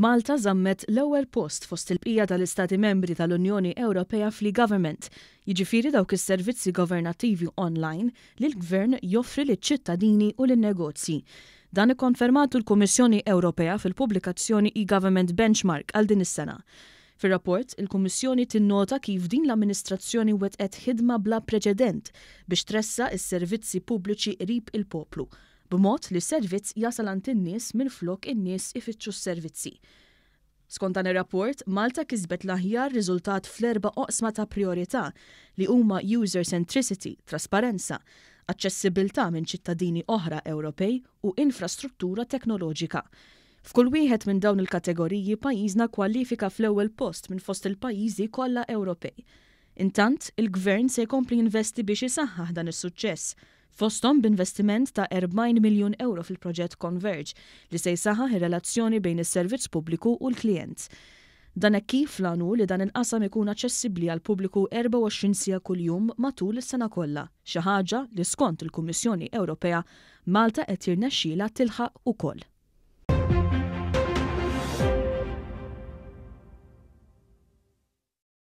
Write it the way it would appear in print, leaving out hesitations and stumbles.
Malta żammet l-ewwel post fost il-bqija tal-Istati Membri tal-Unjoni Ewropea fl-eGovernment, jiġifieri dawk is-servizzi governattivi online li l-Gvern joffri liċ-ċittadini u lin-negozji. Dan ikkonfermatu l-Kummissjoni Ewropea fil-pubblikazzjoni Il-eGovernment Benchmark għal din is-sena. Fir-rapport, il-Kummissjoni tinnota kif din l-amministrazzjoni wettqet ħidma bla preċedent biex tressa is-servizzi pubbliċi qrib il-poplu, b'mod li s-servizz jasal għand in-nies minflok in-nies ifittxu s-servizzi. Skont dan ir-rapport, Malta kisbet l-aħjar riżultat fl-4 oqsma ta' priorità li huma user centricity, trasparenza, aċċessibiltà minn ċittadini oħra Ewropej u infrastruttura teknoloġika. F'kull wieħed minn dawn il-kategoriji pajjiżna kwalifika fl-ewwel post minn fost il-pajjiżi kollha Ewropej. Intant, il-Gvern se jkompli jinvesti biex isaħħaħ dan is-suċċess, fosthom b'investiment ta' 40 miljun euro fil-proġett Converge li se jsaħħaħ ir-relazzjoni bejn is-servizz pubbliku u l-klijent. Dan hekk kif planu li dan il-qasam ikun aċċessibbli għal pubbliku 24 siegħa kuljum matul is-sena kollha, xi ħaġa li skont il-Kummissjoni Ewropea Malta qed jirnexxielha tilħaq ukoll.